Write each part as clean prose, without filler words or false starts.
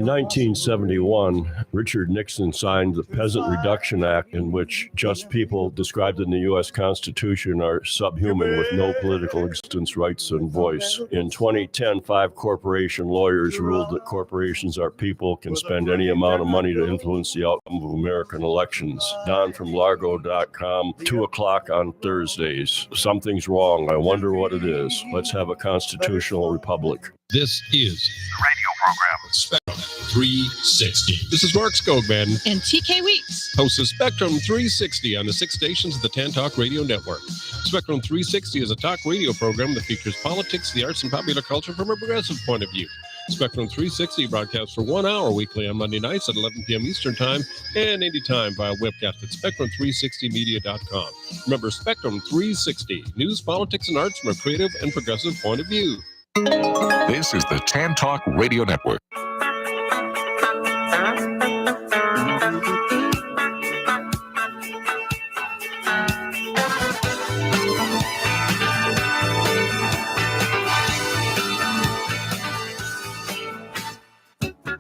In 1971, Richard Nixon signed the Peasant Reduction Act, in which just people described in the U.S. Constitution are subhuman with no political existence, rights, and voice. In 2010, 5 corporation lawyers ruled that corporations are people, can spend any amount of money to influence the outcome of American elections. Don from Largo.com, 2 o'clock on Thursdays. Something's wrong. I wonder what it is. Let's have a constitutional republic. This is the radio program Spectrum 360. This is Mark Skogman and TK Weeks, host of Spectrum 360 on the 6 stations of the TAN Talk Radio Network. Spectrum 360 is a talk radio program that features politics, the arts, and popular culture from a progressive point of view. Spectrum 360 broadcasts for 1 hour weekly on Monday nights at 11 p.m. Eastern Time and anytime via webcast at spectrum360media.com. Remember, Spectrum 360, news, politics, and arts from a creative and progressive point of view. This is the TAN Talk Radio Network.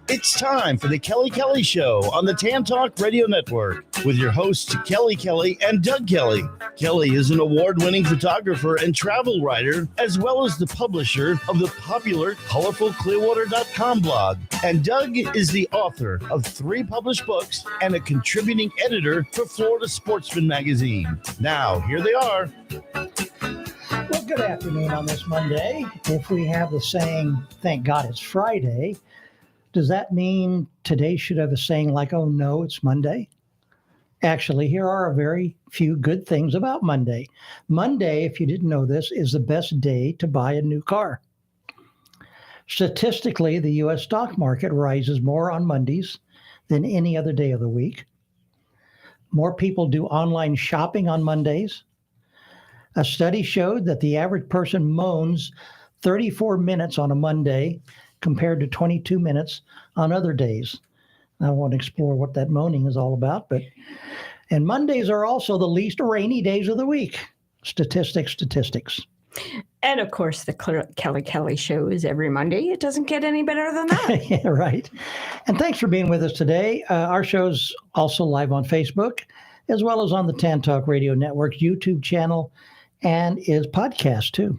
It's time for the Kelly Kelly Show on the TAN Talk Radio Network with your hosts Kelly Kelly and Doug Kelly. Kelly is an award-winning photographer and travel writer, as well as the publisher of the popular ColorfulClearwater.com blog. And Doug is the author of 3 published books and a contributing editor for Florida Sportsman magazine. Now, here they are. Well, good afternoon on this Monday. If we have the saying, thank God it's Friday, does that mean today should have a saying like, oh no, it's Monday? Actually, here are a very few good things about Monday. Monday, if you didn't know this, is the best day to buy a new car. Statistically, the U.S. stock market rises more on Mondays than any other day of the week. More people do online shopping on Mondays. A study showed that the average person moans 34 minutes on a Monday compared to 22 minutes on other days. I won't explore what that moaning is all about, and Mondays are also the least rainy days of the week. Statistics. And of course, the Kelly Kelly Show is every Monday. It doesn't get any better than that. Yeah, right. And thanks for being with us today. Our show's also live on Facebook, as well as on the TAN Talk Radio Network YouTube channel, and is podcast too.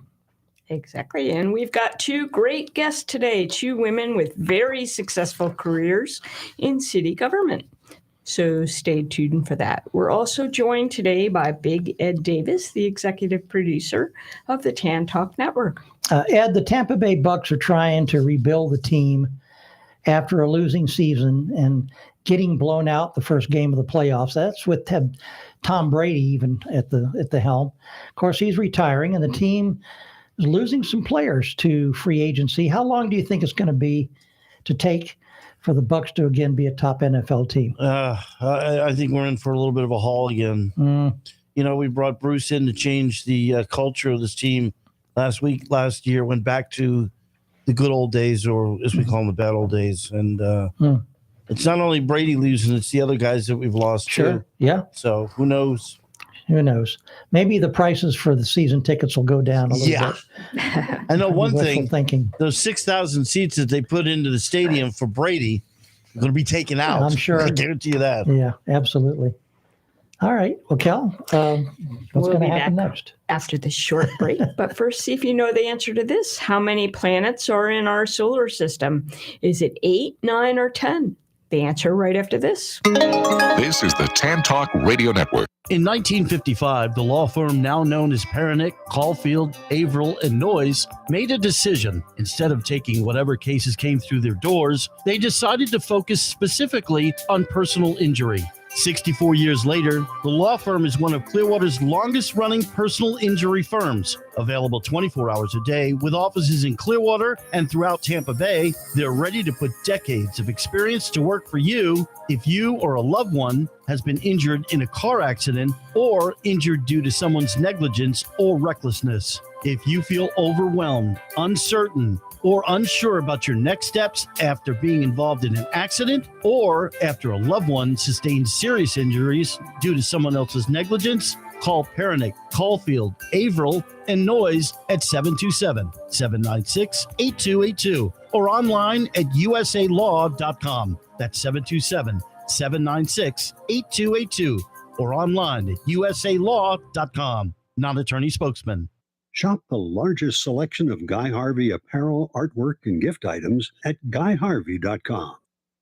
Exactly. And we've got 2 great guests today, 2 women with very successful careers in city government. So stay tuned for that. We're also joined today by Big Ed Davis, the executive producer of the TAN Talk Network. Ed, the Tampa Bay Bucks are trying to rebuild the team after a losing season and getting blown out the first game of the playoffs. That's with Tom Brady even at the helm. Of course, he's retiring, and the team is losing some players to free agency. How long do you think it's going to be to take for the Bucks to again be a top NFL team? I think we're in for a little bit of a haul again. You know, we brought Bruce in to change the culture of this team last year, went back to the good old days, or as we call them, the bad old days. And it's not only Brady losing, it's the other guys that we've lost too. Yeah. So who knows? Who knows? Maybe the prices for the season tickets will go down a little bit. I know one thing. Thinking. Those 6,000 seats that they put into the stadium for Brady are going to be taken out. I'm sure. I guarantee you that. Yeah, absolutely. All right. Well, Kel, what's going to happen next? After this short break. But first, see if you know the answer to this. How many planets are in our solar system? Is it 8, 9, or 10? The answer right after this. This is the TAN Talk Radio Network. In 1955, the law firm now known as Pernick, Caulfield, Averill, and Noyes made a decision. Instead of taking whatever cases came through their doors, they decided to focus specifically on personal injury. 64 years later, the law firm is one of Clearwater's longest-running personal injury firms. Available 24 hours a day with offices in Clearwater and throughout Tampa Bay, they're ready to put decades of experience to work for you if you or a loved one has been injured in a car accident or injured due to someone's negligence or recklessness. If you feel overwhelmed, uncertain, or unsure about your next steps after being involved in an accident or after a loved one sustained serious injuries due to someone else's negligence, Call Perinick, Caulfield, Averill, and Noyes at 727-796-8282 or online at usalaw.com. That's 727-796-8282 or online at usalaw.com. Non-attorney spokesman. Shop the largest selection of Guy Harvey apparel, artwork, and gift items at guyharvey.com.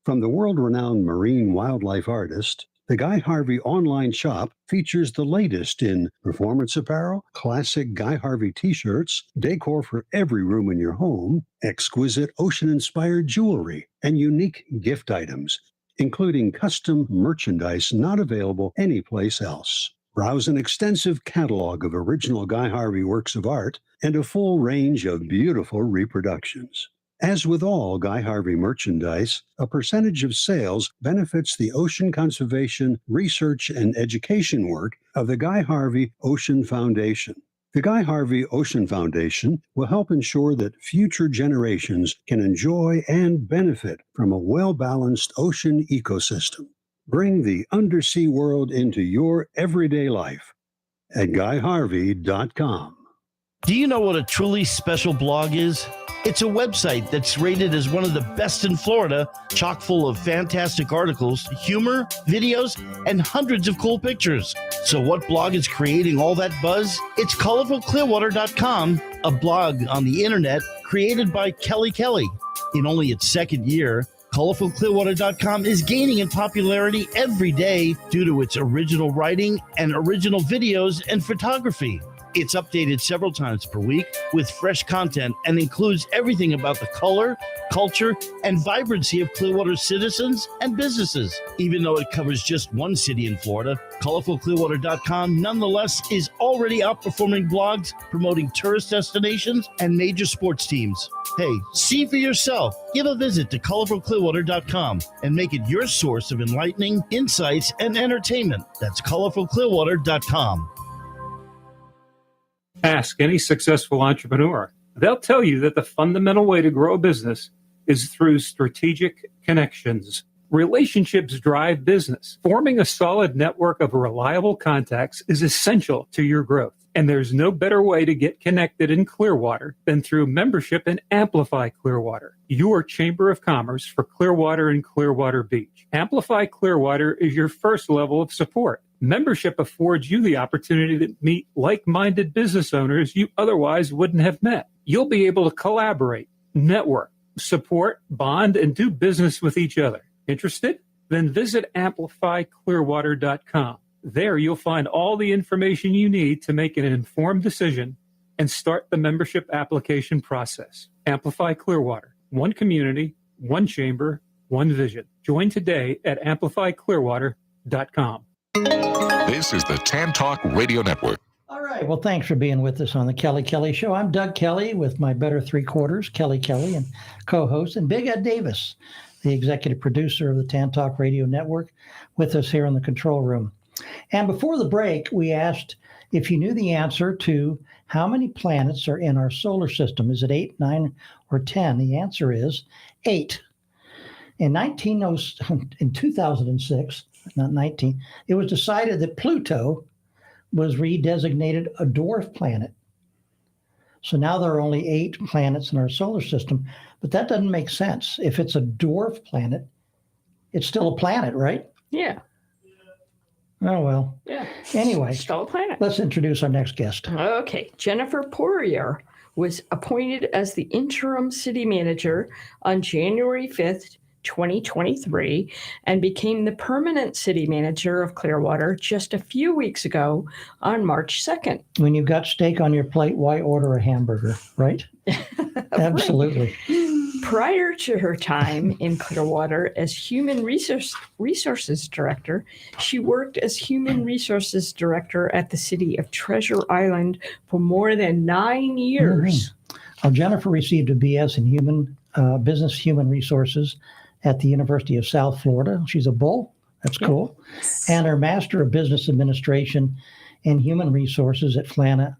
From the world-renowned marine wildlife artist, the Guy Harvey online shop features the latest in performance apparel, classic Guy Harvey t-shirts, decor for every room in your home, exquisite ocean-inspired jewelry, and unique gift items, including custom merchandise not available anyplace else. Browse an extensive catalog of original Guy Harvey works of art and a full range of beautiful reproductions. As with all Guy Harvey merchandise, a percentage of sales benefits the ocean conservation, research, and education work of the Guy Harvey Ocean Foundation. The Guy Harvey Ocean Foundation will help ensure that future generations can enjoy and benefit from a well-balanced ocean ecosystem. Bring the undersea world into your everyday life at guyharvey.com. Do you know what a truly special blog is? It's a website that's rated as one of the best in Florida, chock full of fantastic articles, humor, videos, and hundreds of cool pictures. So what blog is creating all that buzz? It's colorfulclearwater.com, a blog on the internet created by Kelly Kelly. In only its second year, colorfulclearwater.com is gaining in popularity every day due to its original writing and original videos and photography. It's updated several times per week with fresh content and includes everything about the color, culture, and vibrancy of Clearwater's citizens and businesses. Even though it covers just one city in Florida, colorfulclearwater.com nonetheless is already outperforming blogs promoting tourist destinations and major sports teams. Hey, see for yourself. Give a visit to colorfulclearwater.com and make it your source of enlightening insights and entertainment. That's colorfulclearwater.com. Ask any successful entrepreneur. They'll tell you that the fundamental way to grow a business is through strategic connections. Relationships drive business. Forming a solid network of reliable contacts is essential to your growth. And there's no better way to get connected in Clearwater than through membership in Amplify Clearwater, your Chamber of Commerce for Clearwater and Clearwater Beach. Amplify Clearwater is your first level of support. Membership affords you the opportunity to meet like-minded business owners you otherwise wouldn't have met. You'll be able to collaborate, network, support, bond, and do business with each other. Interested? Then visit amplifyclearwater.com. There you'll find all the information you need to make an informed decision and start the membership application process. Amplify Clearwater. One community, one chamber, one vision. Join today at amplifyclearwater.com. This is the Tan Talk Radio Network. All right. Well, thanks for being with us on the Kelly Kelly Show. I'm Doug Kelly with my better three quarters, Kelly Kelly, and co-host, and Big Ed Davis, the executive producer of the Tan Talk Radio Network, with us here in the control room. And before the break, we asked if you knew the answer to how many planets are in our solar system. Is it 8, 9, or 10? The answer is 8. In 2006, not 19, it was decided that Pluto was redesignated a dwarf planet. So now there are only 8 planets in our solar system, but that doesn't make sense. If it's a dwarf planet, it's still a planet, right? Yeah. Oh, well. Yeah. Anyway, Still a planet. let's introduce our next guest. Okay. Jennifer Poirier was appointed as the interim city manager on January 5th, 2023, and became the permanent city manager of Clearwater just a few weeks ago on March 2nd. When you've got steak on your plate, why order a hamburger, right? Absolutely. Prior to her time in Clearwater as Human Resources Director, she worked as Human Resources Director at the city of Treasure Island for more than 9 years. Mm-hmm. Well, Jennifer received a BS in Business Human Resources at the University of South Florida. She's a bull. That's cool. And her Master of Business Administration in Human Resources at Florida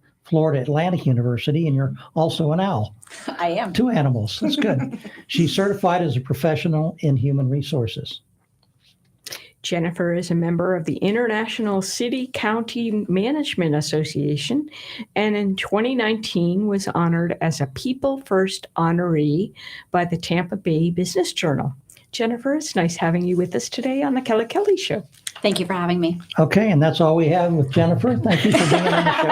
Atlantic University, and you're also an owl. I am. 2 animals. That's good. She's certified as a professional in human resources. Jennifer is a member of the International City County Management Association, and in 2019 was honored as a People First honoree by the Tampa Bay Business Journal. Jennifer, it's nice having you with us today on the Kelly Kelly Show. Thank you for having me. Okay, and that's all we have with Jennifer. Thank you for being on the show.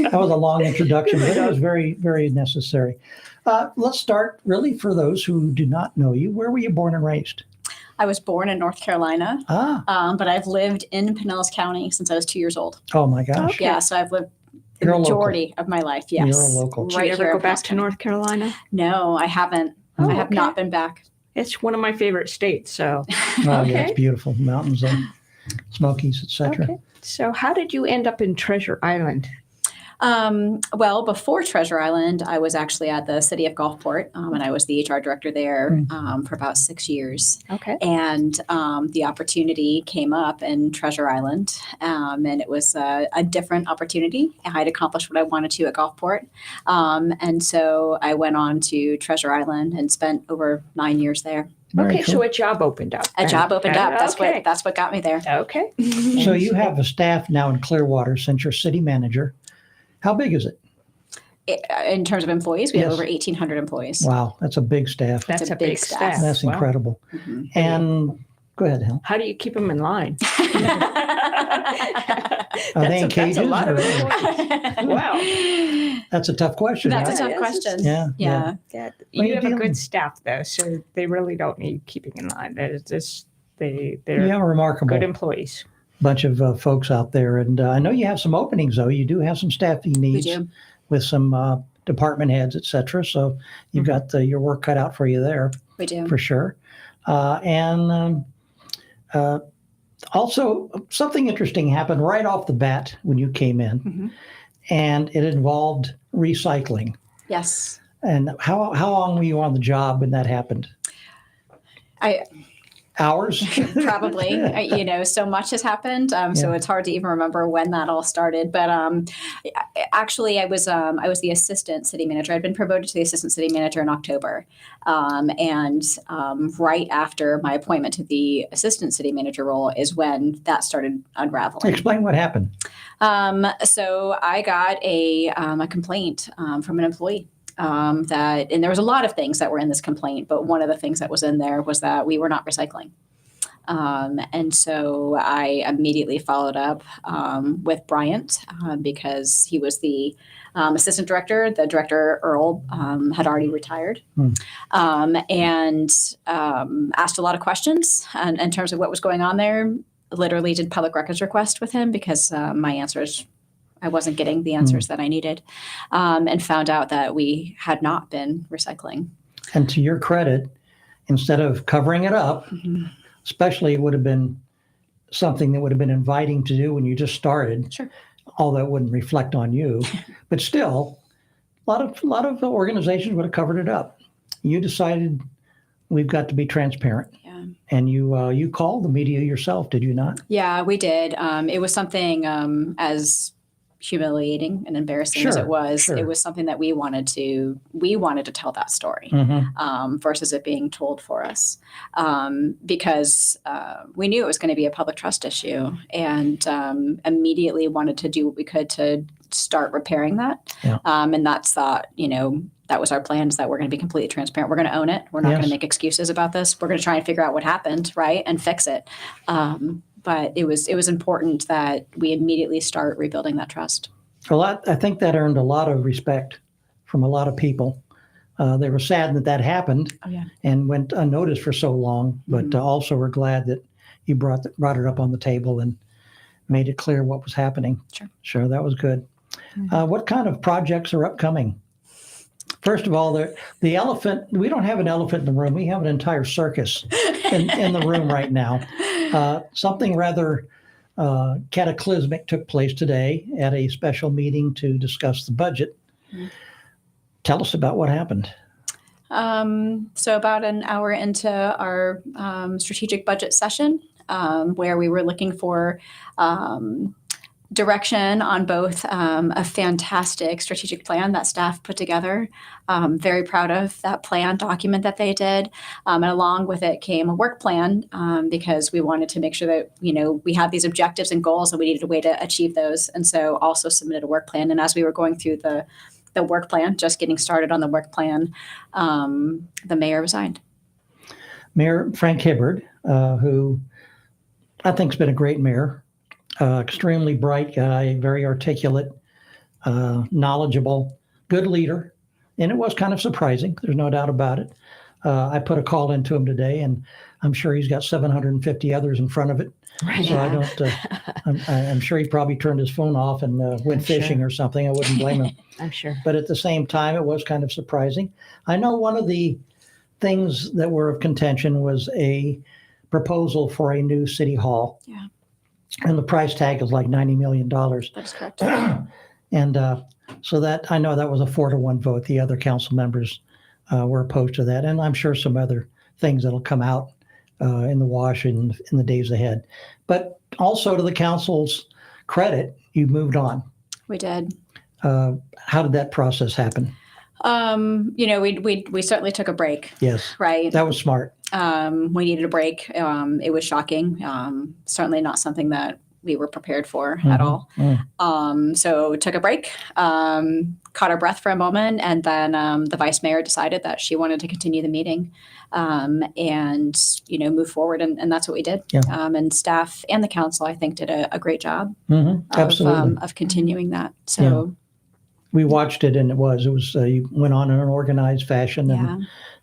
That was a long introduction, but it was very, very necessary. Let's start really for those who do not know you. Where were you born and raised? I was born in North Carolina, but I've lived in Pinellas County since I was 2 years old. Oh my gosh. Yeah, so I've lived the You're a majority of my life. Yes. You're a local. Did you ever go back to North Carolina? No, I haven't. Oh, I have okay. not been back. It's one of my favorite states. So, Oh, yeah, it's beautiful. Mountains and Smokies, etc. okay. So how did you end up in Treasure Island? Well, before Treasure Island, I was actually at the city of Gulfport, and I was the HR director there for about 6 years. Okay. And the opportunity came up in Treasure Island, and it was a different opportunity. I'd accomplished what I wanted to at Gulfport, and so I went on to Treasure Island and spent over 9 years there. Very Okay, cool. so a job opened up. A job opened up. Okay. That's what got me there. Okay. So you have a staff now in Clearwater since you're city manager. How big is it? In terms of employees, we have Yes. over 1,800 employees. Wow, that's a big staff. That's It's a a big big staff. staff. That's Wow. incredible. Mhm. And go ahead, Helen. How do you keep them in line? Are they in cages? That's a lot of or- employees. Wow. That's a tough question. That's right? a tough Yes, question. Yeah, Yeah. Yeah, Well, you you're have a dealing- good staff though, so they really don't need keeping in line. They're just You they're have a remarkable good employees. bunch of folks out there. And I know you have some openings, though. You do have some staffing We needs do. with some department heads, et cetera. So you've got your work cut out for you there, We do. for sure. Also, something interesting happened right off the bat when you came in, Mhm. and it involved recycling. Yes. And how long were you on the job when that happened? Hours? Probably. So much has happened. So it's hard to even remember when that all started. But actually, I was the assistant city manager. I'd been promoted to the assistant city manager in October, and right after my appointment to the assistant city manager role is when that started unraveling. Explain what happened. So I got a complaint from an employee. And there was a lot of things that were in this complaint, but one of the things that was in there was that we were not recycling. And so I immediately followed up with Bryant because he was the assistant director. The director, Earl, had already retired, and asked a lot of questions in terms of what was going on there. Literally did public records request with him because my answers I wasn't getting the answers that I needed, and found out that we had not been recycling. And to your credit, instead of covering it up, especially it would have been something that would have been inviting to do when you just started. Sure. Although it wouldn't reflect on you, but still, a lot of organizations would have covered it up. You decided we've got to be transparent, and you called the media yourself, did you not? Yeah, we did. It was something as humiliating and embarrassing as it was. It was something that we wanted to tell that story versus it being told for us, because we knew it was going to be a public trust issue, and immediately wanted to do what we could to start repairing that. And that's that was our plan, is that we're going to be completely transparent. We're going to own it. We're not going to make excuses about this. We're going to try and figure out what happened, right, and fix it. But it was important that we immediately start rebuilding that trust. Well, I think that earned a lot of respect from a lot of people. They were saddened that happened and went unnoticed for so long, but also were glad that you brought it up on the table and made it clear what was happening. Sure, that was good. What kind of projects are upcoming? First of all, the elephant, we don't have an elephant in the room. We have an entire circus in the room right now. Something rather cataclysmic took place today at a special meeting to discuss the budget. Tell us about what happened. So about an hour into our strategic budget session, where we were looking for direction on both a fantastic strategic plan that staff put together. Very proud of that plan document that they did. And along with it came a work plan because we wanted to make sure that, we had these objectives and goals and we needed a way to achieve those. And so also submitted a work plan. And as we were going through the work plan, just getting started on the work plan, the mayor resigned. Mayor Frank Hibbard, who I think has been a great mayor, extremely bright guy, very articulate, knowledgeable, good leader. And it was kind of surprising. There's no doubt about it. I put a call into him today, and I'm sure he's got 750 others in front of it. Right. So I don't, I'm sure he probably turned his phone off and went fishing or something. I wouldn't blame him. I'm sure. But at the same time, it was kind of surprising. I know one of the things that were of contention was a proposal for a new city hall. Yeah. And the price tag is like $90 million. That's correct. And so that, I know that was a 4-1 vote. The other council members were opposed to that. And I'm sure some other things that'll come out in the wash in the days ahead. But also to the council's credit, you moved on. We did. How did that process happen? We certainly took a break. Yes. Right. That was smart. We needed a break. It was shocking. Certainly not something that we were prepared for at all. So took a break, caught our breath for a moment, and then the vice mayor decided that she wanted to continue the meeting and move forward, and that's what we did. Yeah. And staff and the council, I think, did a great job Absolutely. of continuing that. So. Yeah. We watched it, and it was you went on in an organized fashion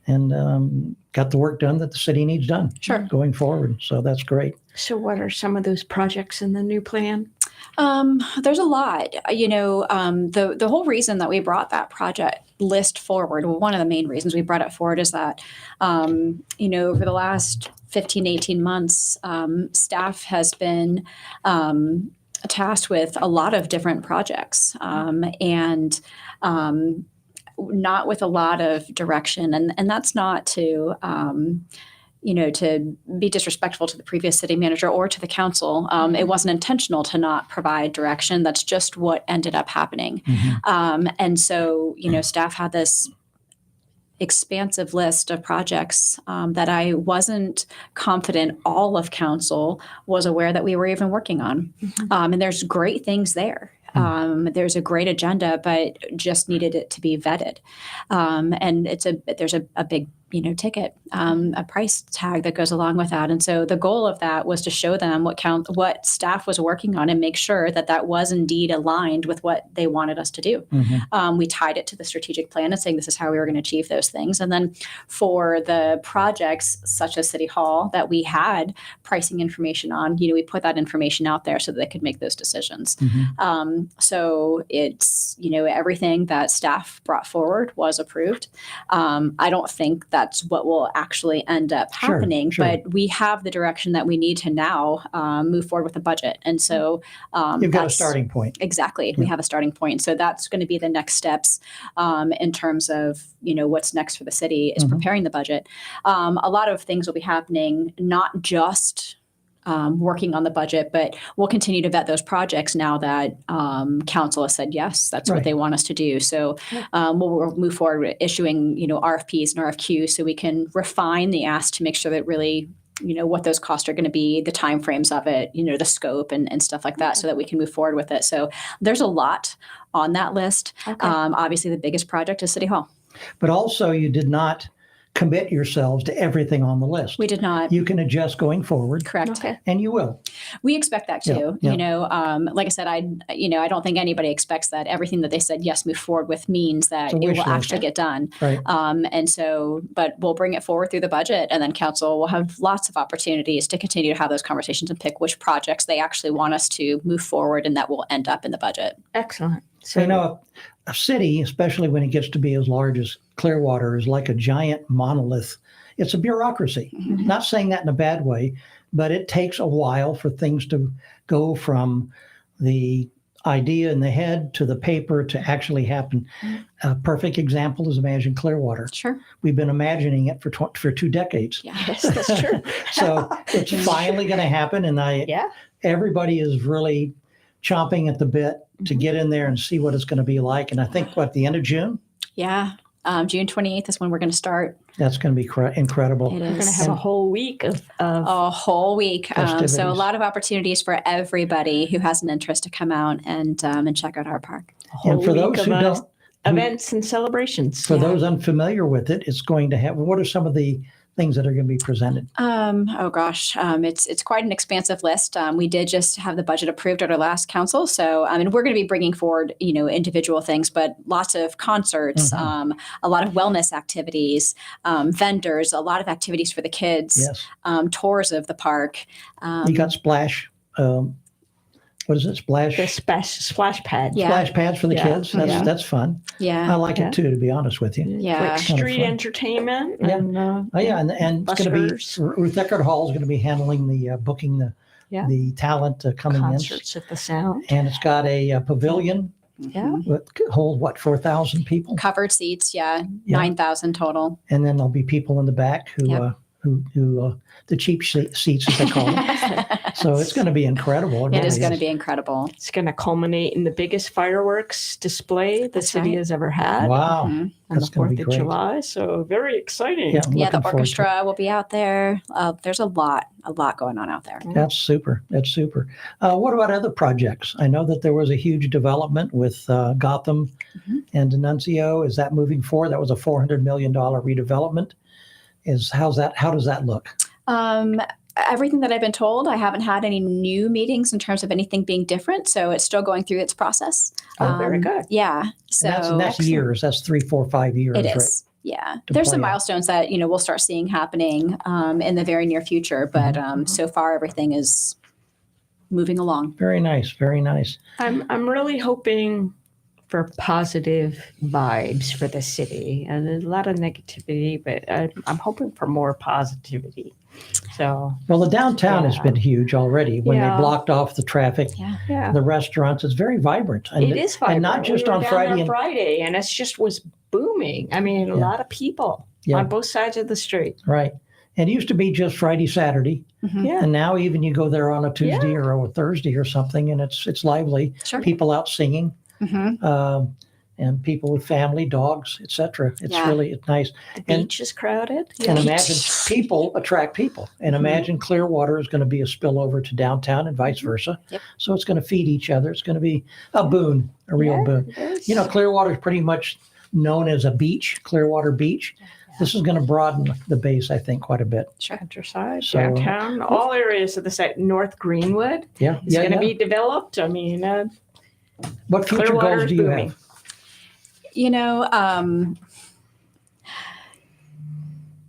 and got the work done that the city needs done going forward. So that's great. So what are some of those projects in the new plan? There's a lot. The whole reason that we brought that project list forward, well, one of the main reasons we brought it forward is that, over the last 15, 18 months, staff has been tasked with a lot of different projects and not with a lot of direction. And that's not to, to be disrespectful to the previous city manager or to the council. It wasn't intentional to not provide direction. That's just what ended up happening. And so, staff had this expansive list of projects that I wasn't confident all of council was aware that we were even working on. And there's great things there. There's a great agenda, but just needed it to be vetted. And there's a big ticket, a price tag that goes along with that. And so the goal of that was to show them what staff was working on and make sure that was indeed aligned with what they wanted us to do. We tied it to the strategic plan and saying this is how we were going to achieve those things. And then for the projects such as City Hall that we had pricing information on, we put that information out there so that they could make those decisions. So it's, everything that staff brought forward was approved. I don't think that's what will actually end up happening, but we have the direction that we need to now move forward with the budget. And so you've got a starting point. Exactly. Yeah. We have a starting point. So that's going to be the next steps in terms of, what's next for the city is preparing the budget. A lot of things will be happening, not just working on the budget, but we'll continue to vet those projects now that council has said yes, that's what they want us to do. So we'll move forward with issuing, RFPs and RFQs so we can refine the ask to make sure that really, what those costs are going to be, the timeframes of it, the scope and stuff like that so that we can move forward with it. So there's a lot on that list. Obviously, the biggest project is City Hall. But also you did not commit yourselves to everything on the list. We did not. You can adjust going forward. Correct. And you will. We expect that too. Like I said, I don't think anybody expects that everything that they said yes, move forward with means that it will actually get done. Right. And so, but we'll bring it forward through the budget, and then council will have lots of opportunities to continue to have those conversations and pick which projects they actually want us to move forward, and that will end up in the budget. Excellent. So, a city, especially when it gets to be as large as Clearwater, is like a giant monolith. It's a bureaucracy. Not saying that in a bad way, but it takes a while for things to go from the idea in the head to the paper to actually happen. A perfect example is Imagine Clearwater. Sure. We've been imagining it for 2 decades. Yes, that's true. So it's finally going to happen, and everybody is really chomping at the bit to get in there and see what it's going to be like. And I think, the end of June? Yeah. June 28th is when we're going to start. That's going to be incredible. It We're going to is. have a whole week of A whole week. So a festivities. lot of opportunities for everybody who has an interest to come out and check out our park. a whole And for week those of who don't, events and celebrations. for those unfamiliar with it, it's going to have, what are some of the things that are going to be presented? It's quite an expansive list. We did just have the budget approved at our last council, so we're going to be bringing forward individual things, but lots of concerts, a lot of wellness activities, vendors, a lot of activities for the kids, Yes. Tours of the park. You got splash, what is it? Splash? The splash pad. Yeah. Splash pads for the Yeah. kids. That's fun. I Yeah, like it too, to be honest with you. yeah. Like street fun. entertainment. Yeah. And, Oh yeah, and it's going to be buskers. Ruth Eckerd Hall is going to be handling the booking the talent coming Concerts at the Sound. in, and it's got a pavilion Yeah. that could hold 4,000 people, Covered seats, Yeah. 9,000 total. and then there'll be people in the back who Yep. who the cheap seats as they call them. So it's going to be incredible. It is going to be incredible. It's going to culminate in the biggest fireworks display the That's city right. has ever had Wow, Mhm. on that's the going 4th to of be great. July. So very exciting. Yeah, I'm Yeah, looking the forward to it. orchestra will be out there. There's a lot going on out there. That's super. That's super. What about other projects? I know that there was a huge development with Gotham and D'Annunzio. Is that moving forward? That was a $400 million redevelopment. How does that look? Everything that I've been told, I haven't had any new meetings in terms of anything being different. So it's still going through its process. Oh, very good. Yeah. So And that's years. That's 3, 4, 5 years, it right? is. Yeah. To There's some play out. milestones that, we'll start seeing happening in the very near future. But so far, everything is moving along. Very nice. Very nice. I'm really hoping for positive vibes for the city, and there's a lot of negativity, but I'm hoping for more positivity. So Well, the downtown has Yeah. been huge already. When Yeah. they blocked off the traffic, Yeah. the restaurants, it's very vibrant. And it is vibrant. And not just we were on down Friday. there Friday, and it just was booming. I mean, a Yeah. lot of people Yeah. on both sides of the street. Right. And it used to be just Friday, Saturday. Mhm. Yeah. And now even you go there on a Tuesday or a Thursday or something, and it's lively. Sure. People out singing, Mhm. and people with family, dogs, etc. It's Yeah. it's nice. The And- beach is crowded. And imagine people attract people. And imagine Clearwater is going to be a spillover to downtown and vice versa. Yep. So it's going to feed each other. It's going to be a boon, a real boon. Clearwater is pretty much known as a beach, Clearwater Beach. This is going to broaden the base, I think, quite a bit. countryside, So- downtown, all areas of the site. North Greenwood Yeah. is going to yeah. be developed. I mean, What future Clearwater goals is do you booming. have?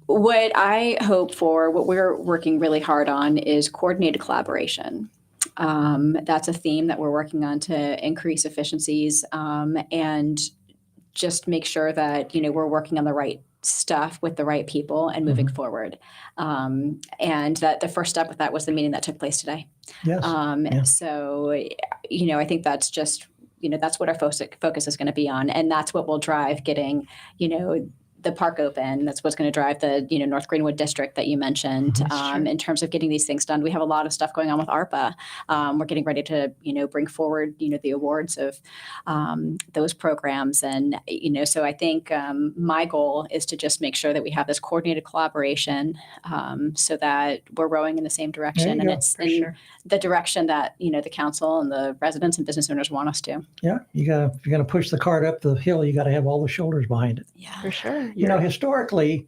What I hope for, what we're working really hard on is coordinated collaboration. That's a theme that we're working on to increase efficiencies and just make sure that, we're working on the right stuff with the right people and moving forward. And that the first step with that was the meeting that took place today. Yes. Yeah. So, I think that's just, that's what our focus is going to be on. And that's what will drive getting, the park open. That's what's going to drive the, North Greenwood district that you mentioned in terms of getting these things done. We have a lot of stuff going on with ARPA. We're getting ready to, bring forward, the awards of those programs. And, so I think my goal is to just make sure that we have this coordinated collaboration so that we're rowing in the same direction. And go, it's for in sure. the direction that, the council and the residents and business owners want us to. Yeah. If you're going to push the cart up the hill, you got to have all the shoulders behind it. Yeah. For sure. Historically,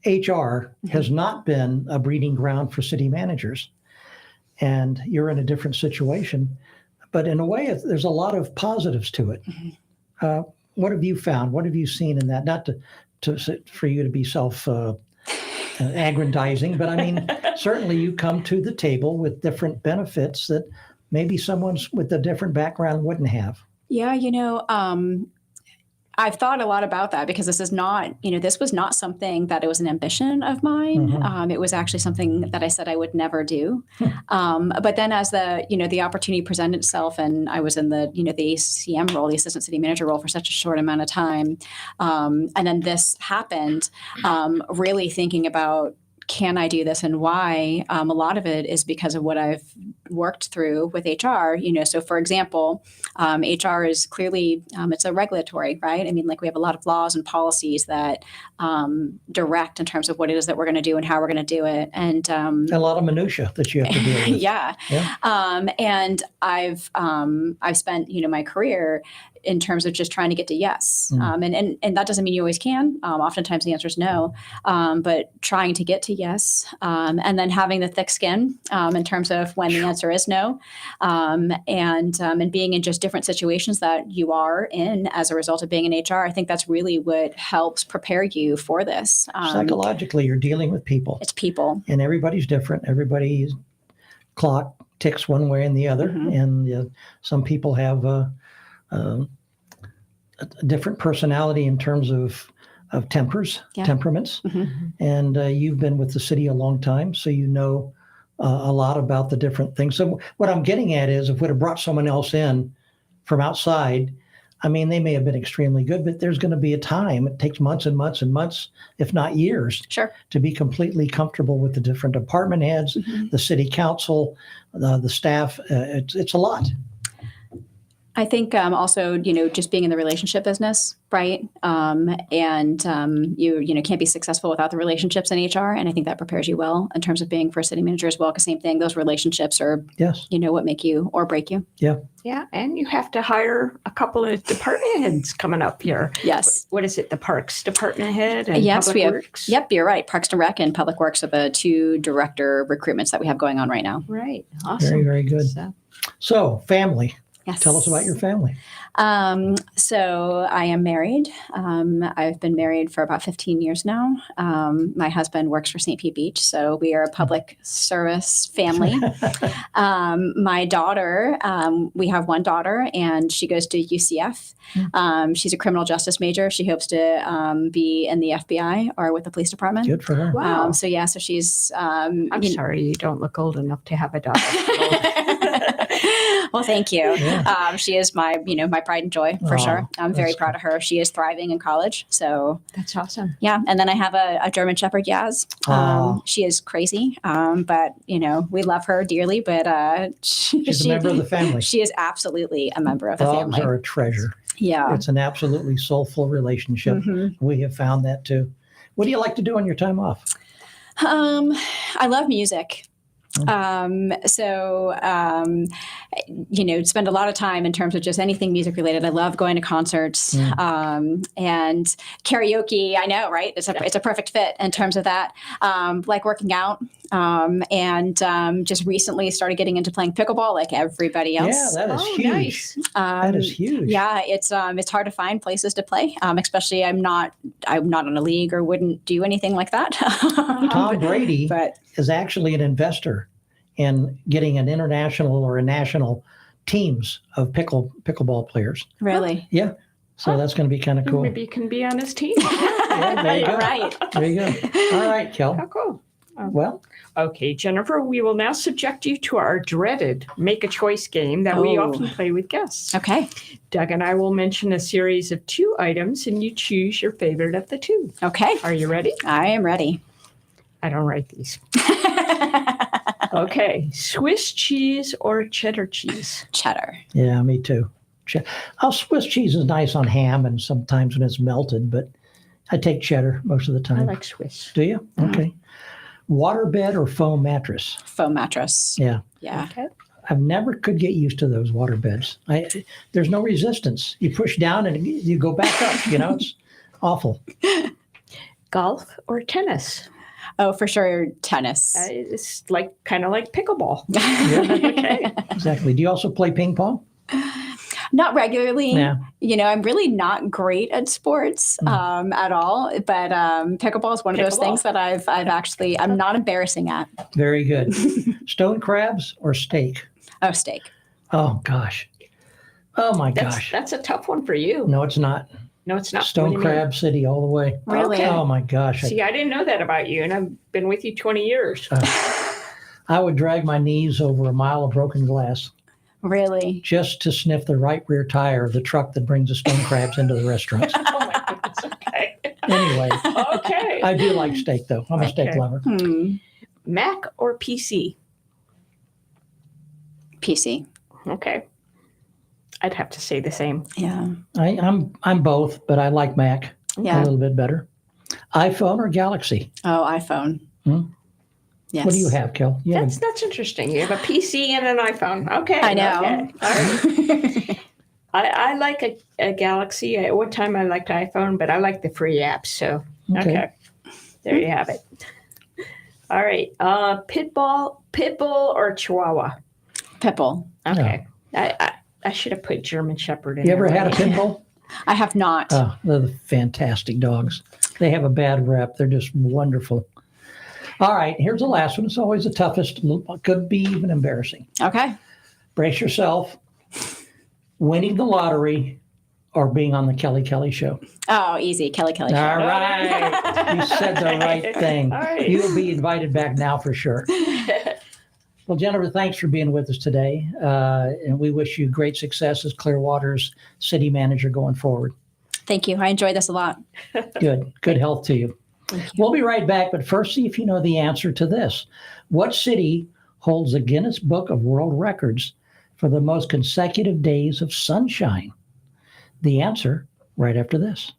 HR has not been a breeding ground for city managers, and you're in a different situation. But in a way, there's a lot of positives to it. What have you found? What have you seen in that? Not for you to be self-aggrandizing, but I mean, certainly you come to the table with different benefits that maybe someone with a different background wouldn't have. Yeah, I've thought a lot about that because this is not, this was not something that it was an ambition of mine. It was actually something that I said I would never do. But then as the opportunity presented itself and I was in the ACM role, the assistant city manager role for such a short amount of time. And then this happened, really thinking about, can I do this and why? A lot of it is because of what I've worked through with HR. So for example, HR is clearly, it's a regulatory, right? I mean, like we have a lot of laws and policies that direct in terms of what it is that we're going to do and how we're going to do it. And a lot of minutia that you have to deal with. Yeah. And I've spent, my career in terms of just trying to get to yes. And that doesn't mean you always can. Oftentimes the answer is no, but trying to get to yes, and then having the thick skin in terms of when the answer is no, and being in just different situations that you are in as a result of being in HR. I think that's really what helps prepare you for this. Psychologically, you're dealing with people. It's people. And everybody's different. Everybody's clock ticks one way and the other. And some people have a different personality in terms of temperaments. And you've been with the city a long time, so you know a lot about the different things. So what I'm getting at is, if we'd have brought someone else in from outside, I mean, they may have been extremely good, but there's going to be a time. It takes months and months and months, if not years, to be completely comfortable with the different department heads, the city council, the staff. It's a lot. I think also, just being in the relationship business, right? You can't be successful without the relationships in HR. And I think that prepares you well in terms of being first city manager as well. Because same thing, those relationships are, what make you or break you. Yeah. Yeah. And you have to hire a couple of department heads coming up here. Yes. What is it? The Parks Department head and yes, Public we have, Works? Yep, you're right. Parks and Rec and Public Works are the two director recruitments that we have going on right now. Right. Awesome. Very, very good. So family. Yes. Tell us about your family. So I am married. I've been married for about 15 years now. My husband works for St. Pete Beach, so we are a public service family. My daughter, we have one daughter, and she goes to UCF. She's a criminal justice major. She hopes to be in the FBI or with the police department. Good for her. Wow. So she's... I'm sorry, you don't look old enough to have a daughter. Well, thank you. Yeah. She is my pride and joy for sure. I'm very proud of her. She is thriving in college. So that's awesome. Yeah. And then I have a German Shepherd, Yaz. She is crazy, but we love her dearly. But she's a member of the family. She is absolutely a member of the family. Dogs are a treasure. Yeah. It's an absolutely soulful relationship. We have found that too. What do you like to do on your time off? I love music. Spend a lot of time in terms of just anything music related. I love going to concerts, and karaoke. I know, right? It's a perfect fit in terms of that. Like working out, and just recently started getting into playing pickleball like everybody else. Yeah, that is huge. Nice. That is huge. Yeah, it's hard to find places to play. Especially I'm not on a league or wouldn't do anything like that. Tom Brady is actually an investor in getting an international or a national teams of pickleball players. Really? Yeah. So that's going to be kind of cool. Maybe you can be on his team. Yeah, there you go. Right. There you go. All right, Kel. How cool. Well, okay, Jennifer, we will now subject you to our dreaded Make a Choice game that we often play with guests. Okay. Doug and I will mention a series of 2 items, and you choose your favorite of the 2. Okay. Are you ready? I am ready. I don't write these. Okay. Swiss cheese or cheddar cheese? Cheddar. yeah, me too. Swiss cheese is nice on ham and sometimes when it's melted, but I take cheddar most of the time. I like Swiss. Do you? Okay. Waterbed or foam mattress? Foam mattress. Yeah. Yeah. Okay. I've never could get used to those water beds. There's no resistance. You push down and you go back up. It's awful. Golf or tennis? Oh, for sure, tennis. It's kind of like pickleball. Okay. Exactly. Do you also play ping pong? Not regularly. Yeah. I'm really not great at sports at all. But pickleball is one of those things that I'm not embarrassing at. Very good. Stone crabs or steak? Oh, steak. Oh, gosh. Oh, my gosh. That's a tough one for you. No, it's not. No, it's not. Stone crab city all the way. Really? Okay. Oh, my gosh. See, I didn't know that about you, and I've been with you 20 years. I would drag my knees over a mile of broken glass. Really? Just to sniff the right rear tire of the truck that brings the stone crabs into the restaurants. Oh, my goodness. Okay. Anyway, Okay. I do like steak, though. I'm a steak Okay. lover. Mac or PC? PC. Okay. I'd have to say the same. Yeah. I'm both, but I like Mac a Yeah. little bit better. iPhone or Galaxy? Oh, iPhone. Hmm? Yes. What do you have, Kel? You have That's interesting. You have a PC and an iPhone. Okay. I know. Okay. All right. I like a Galaxy. At one time I liked iPhone, but I like the free apps. So, okay. There you have it. All right. Pit bull or Chihuahua? Pitbull. Okay. I should have put German Shepherd in You ever there. had a pit bull? I have not. Oh, they're fantastic dogs. They have a bad rep. They're just wonderful. All right, here's the last one. It's always the toughest. Could be even embarrassing. Okay. Brace yourself. Winning the lottery or being on the Kelly Show. Oh, easy. Kelly Show. All right. You said the right thing. All right. You'll be invited back now for sure. Well, Jennifer, thanks for being with us today. And we wish you great success as Clearwater's city manager going forward. Thank you. I enjoyed this a lot. Good. Good health to you. We'll be right back, but first see if you know the answer to this. What city holds the Guinness Book of World Records for the most consecutive days of sunshine? The answer right after this.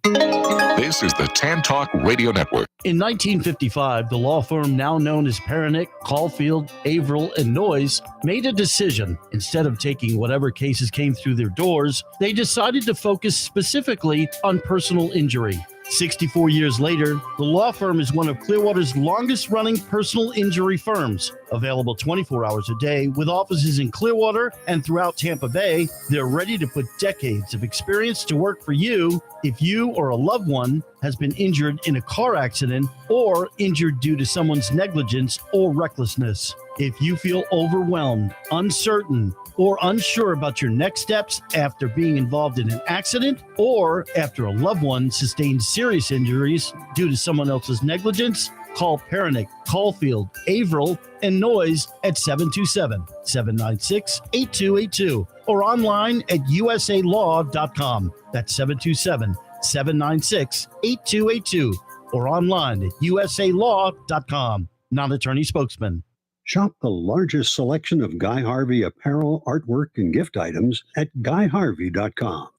This is the Tan Talk Radio Network. In 1955, the law firm now known as Pernick, Caulfield, Averill, and Noyes made a decision. Instead of taking whatever cases came through their doors, they decided to focus specifically on personal injury. 64 years later, the law firm is one of Clearwater's longest-running personal injury firms. Available 24 hours a day with offices in Clearwater and throughout Tampa Bay, they're ready to put decades of experience to work for you if you or a loved one has been injured in a car accident or injured due to someone's negligence or recklessness. If you feel overwhelmed, uncertain, or unsure about your next steps after being involved in an accident or after a loved one sustained serious injuries due to someone else's negligence, call Pernick, Caulfield, Averill, and Noyes at 727-796-8282 or online at usalaw.com. That's 727-796-8282 or online at usalaw.com. Non-attorney spokesman. Shop the largest selection of Guy Harvey apparel, artwork, and gift items at guyharvey.com.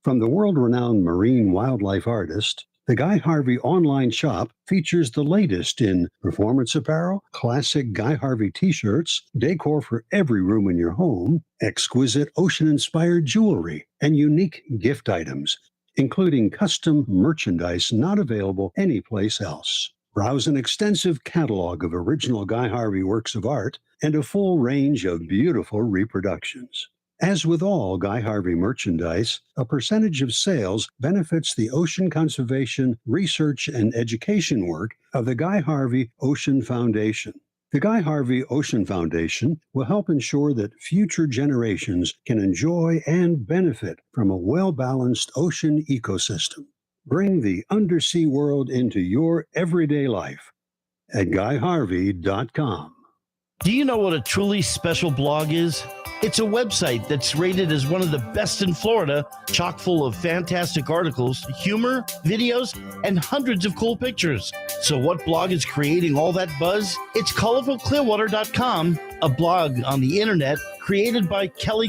From the world-renowned marine wildlife artist, the Guy Harvey online shop features the latest in performance apparel, classic Guy Harvey t-shirts, decor for every room in your home, exquisite ocean-inspired jewelry, and unique gift items, including custom merchandise not available anyplace else. Browse an extensive catalog of original Guy Harvey works of art and a full range of beautiful reproductions. As with all Guy Harvey merchandise, a percentage of sales benefits the ocean conservation, research, and education work of the Guy Harvey Ocean Foundation. The Guy Harvey Ocean Foundation will help ensure that future generations can enjoy and benefit from a well-balanced ocean ecosystem. Bring the undersea world into your everyday life at guyharvey.com. Do you know what a truly special blog is? It's a website that's rated as one of the best in Florida, chock full of fantastic articles, humor, videos, and hundreds of cool pictures. So what blog is creating all that buzz? It's colorfulclearwater.com, a blog on the internet created by Kelly.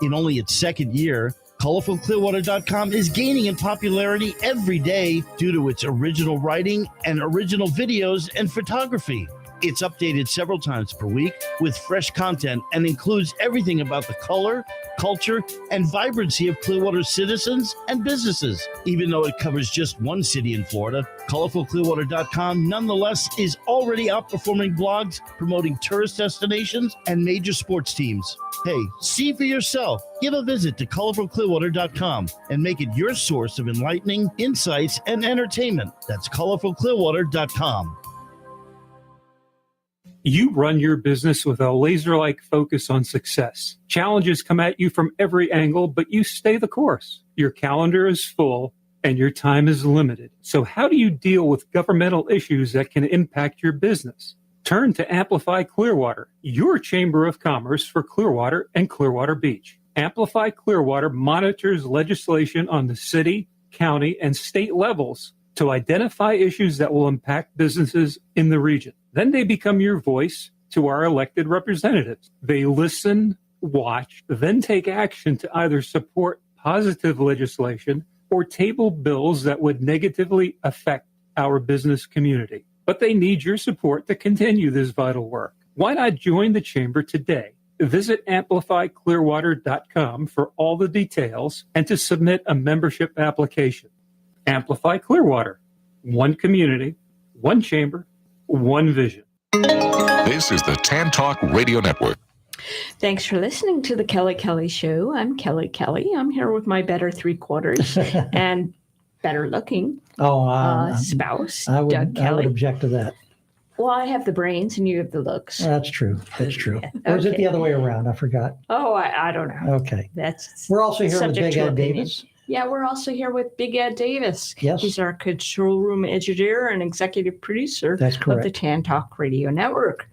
In only its second year, ColorfulClearwater.com is gaining in popularity every day due to its original writing and original videos and photography. It's updated several times per week with fresh content and includes everything about the color, culture, and vibrancy of Clearwater's citizens and businesses. Even though it covers just one city in Florida, ColorfulClearwater.com nonetheless is already outperforming blogs promoting tourist destinations and major sports teams. Hey, see for yourself. Give a visit to ColorfulClearwater.com and make it your source of enlightening insights and entertainment. That's ColorfulClearwater.com. You run your business with a laser-like focus on success. Challenges come at you from every angle, but you stay the course. Your calendar is full and your time is limited. So how do you deal with governmental issues that can impact your business? Turn to Amplify Clearwater, your Chamber of Commerce for Clearwater and Clearwater Beach. Amplify Clearwater monitors legislation on the city, county, and state levels to identify issues that will impact businesses in the region. Then they become your voice to our elected representatives. They listen, watch, then take action to either support positive legislation or table bills that would negatively affect our business community. But they need your support to continue this vital work. Why not join the chamber today? Visit amplifyclearwater.com for all the details and to submit a membership application. Amplify Clearwater. One community, one chamber, one vision. This is the Tan Talk Radio Network. Thanks for listening to the Kelly Kelly Show. I'm Kelly Kelly. I'm here with my better three-quarters and better looking spouse, Doug Kelly. I would object to that. Well, I have the brains and you have the looks. That's true. That's true. Or is it the other way around? I forgot. Oh, I don't know. Okay. We're also here with Big Ed Davis. Yeah, we're also here with Big Ed Davis. Yes. He's our control room engineer and executive producer That's of correct. the Tan Talk Radio Network.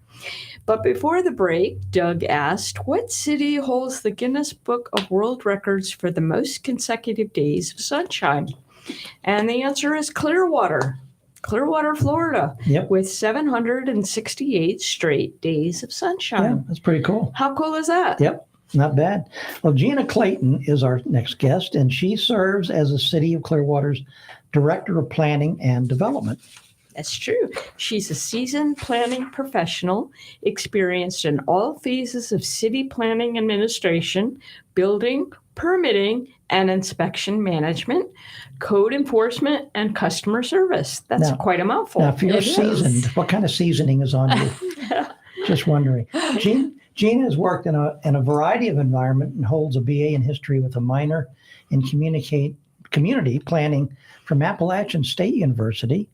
But before the break, Doug asked, what city holds the Guinness Book of World Records for the most consecutive days of sunshine? And the answer is Clearwater, Florida, with 768 straight days of sunshine. Yeah, that's pretty cool. How cool is that? Yep, not bad. Well, Gina Clayton is our next guest, and she serves as the City of Clearwater's Director of Planning and Development. That's true. She's a seasoned planning professional, experienced in all phases of city planning administration, building, permitting, and inspection management, code enforcement, and customer service. That's quite a mouthful. Now, if you're seasoned, what kind of seasoning is on you? Just wondering. Gina has worked in a variety of environments and holds a BA in history with a minor in community planning from Appalachian State University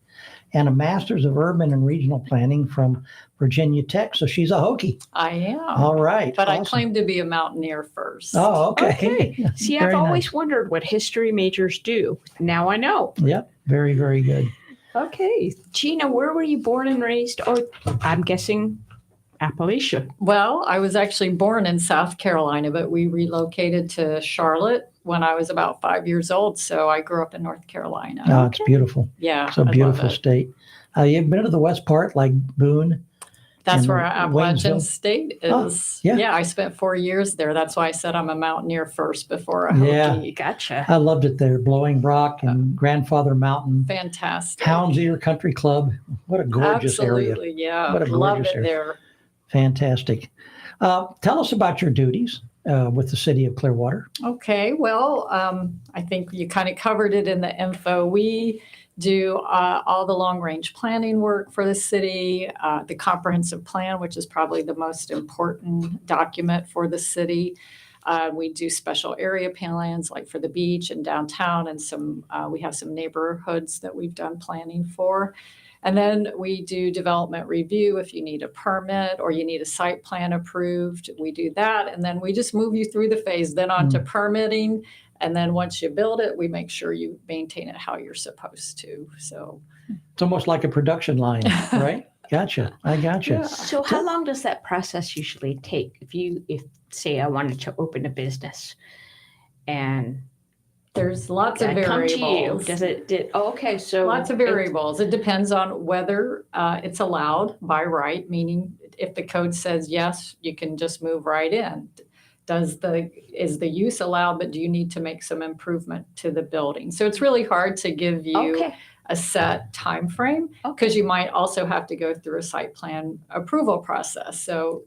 and a master's of urban and regional planning from Virginia Tech. So she's a Hokie. I am. All right. But awesome. I claim to be a mountaineer first. Oh, okay. Okay. See, I've always wondered what history majors do. Now I know. Yep. Very, very good. Okay. Gina, where were you born and raised? Oh, I'm guessing Appalachia. Well, I was actually born in South Carolina, but we relocated to Charlotte when I was about 5 years old. So I grew up in North Carolina. Oh, it's beautiful. Yeah. It's a beautiful state. You've been to the west part, like Boone? That's where Appalachian Waynesville? State is. Oh, yeah. I spent 4 years there. That's why I said I'm a mountaineer first before a Hokie. Yeah. Gotcha. I loved it there. Blowing Rock and Grandfather Mountain. Fantastic. Hound's Ear Country Club. What a gorgeous area. Absolutely, yeah. What a Love gorgeous it area. there. Fantastic. Tell us about your duties with the City of Clearwater. Okay, well, I think you kind of covered it in the info. We do all the long-range planning work for the city, the comprehensive plan, which is probably the most important document for the city. We do special area plans like for the beach and downtown, and we have some neighborhoods that we've done planning for. And then we do development review if you need a permit or you need a site plan approved. We do that. And then we just move you through the phase, then on to permitting. And then once you build it, we make sure you maintain it how you're supposed to. So it's almost like a production line, right? Gotcha. I gotcha. Yeah. So how long does that process usually take? If say I wanted to open a business and there's lots of I come variables. to you. Does it? Okay, so lots of variables. It depends on whether it's allowed by right, meaning if the code says yes, you can just move right in. Is the use allowed, but do you need to make some improvement to the building? So it's really hard to give you a set time frame because you might also have to go through a site plan approval process. So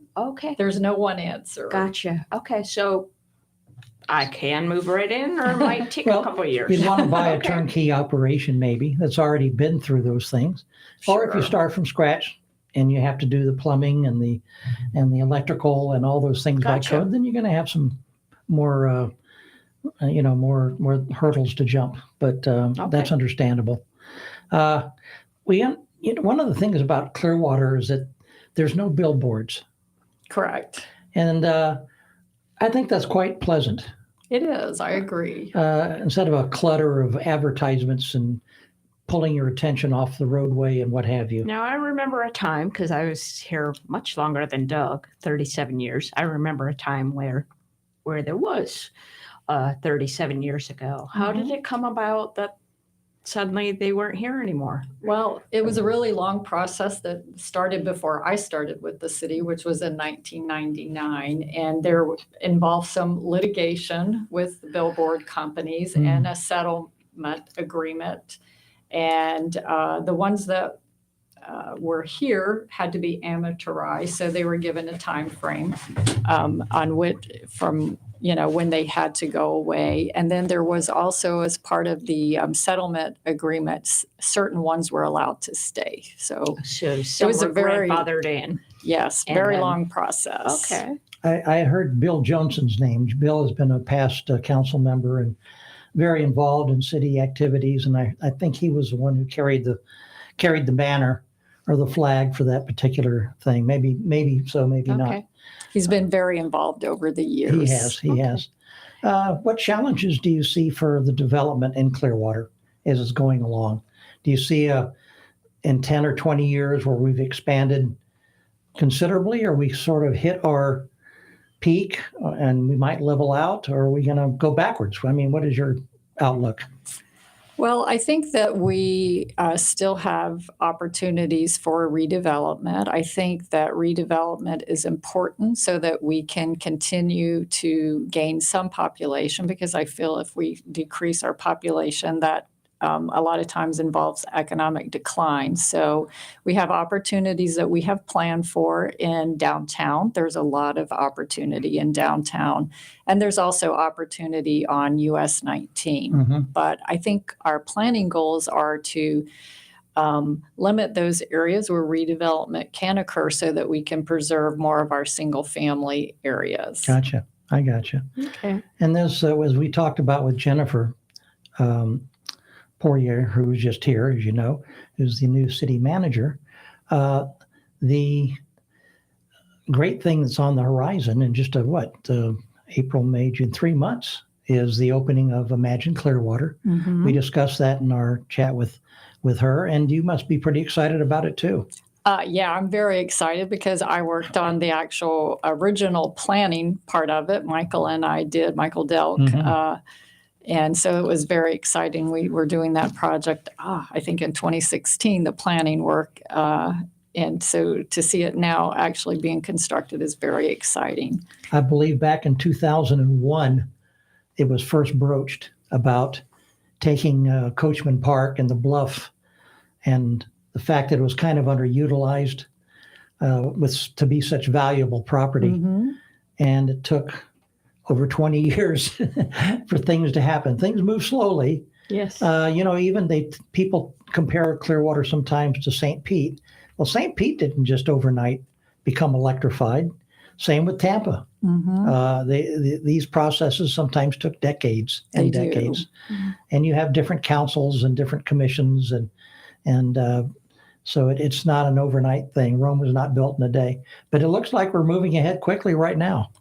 there's no one answer. Gotcha. Okay, so I can move right in, or it might take a couple of years. You'd want to buy a turnkey operation maybe that's already been through those things. Or if you start from scratch and you have to do the plumbing and the electrical and all those things by code, then you're going to have some more more hurdles to jump. But that's understandable. One of the things about Clearwater is that there's no billboards. Correct. And I think that's quite pleasant. It is. I agree. Instead of a clutter of advertisements and pulling your attention off the roadway and what have you. Now, I remember a time, because I was here much longer than Doug, 37 years. I remember a time where there was 37 years ago. How did it come about that suddenly they weren't here anymore? Well, it was a really long process that started before I started with the city, which was in 1999. And there involved some litigation with the billboard companies and a settlement agreement. And the ones that were here had to be amateurized. So they were given a time frame on which from when they had to go away. And then there was also, as part of the settlement agreements, certain ones were allowed to stay. So it was a very grandfathered in. Yes, And very then- long process. Okay. I heard Bill Johnson's name. Bill has been a past council member and very involved in city activities. And I think he was the one who carried the banner or the flag for that particular thing. Maybe so, maybe not. He's been very involved over the years. He has. What challenges do you see for the development in Clearwater as it's going along? Do you see in 10 or 20 years where we've expanded considerably, or we sort of hit our peak and we might level out, or are we going to go backwards? I mean, what is your outlook? Well, I think that we still have opportunities for redevelopment. I think that redevelopment is important so that we can continue to gain some population, because I feel if we decrease our population, that a lot of times involves economic decline. So we have opportunities that we have planned for in downtown. There's a lot of opportunity in downtown. And there's also opportunity on US 19. But I think our planning goals are to limit those areas where redevelopment can occur so that we can preserve more of our single family areas. Gotcha. I gotcha. Okay. And this, as we talked about with Jennifer Poirier, who was just here, as you know, who's the new city manager, the great thing that's on the horizon in just April, May, June, 3 months is the opening of Imagine Clearwater. We discussed that in our chat with her, and you must be pretty excited about it too. Yeah, I'm very excited because I worked on the actual original planning part of it. Michael and I did, Michael Delk. And so it was very exciting. We were doing that project, I think in 2016, the planning work. And so to see it now actually being constructed is very exciting. I believe back in 2001, it was first broached about taking Coachman Park and the Bluff, and the fact that it was kind of underutilized to be such valuable property. And it took over 20 years for things to happen. Things move slowly. Yes. Even people compare Clearwater sometimes to St. Pete. Well, St. Pete didn't just overnight become electrified. Same with Tampa. These processes sometimes took decades and decades. And you have different councils and different commissions, and so it's not an overnight thing. Rome was not built in a day. But it looks like we're moving ahead quickly right now.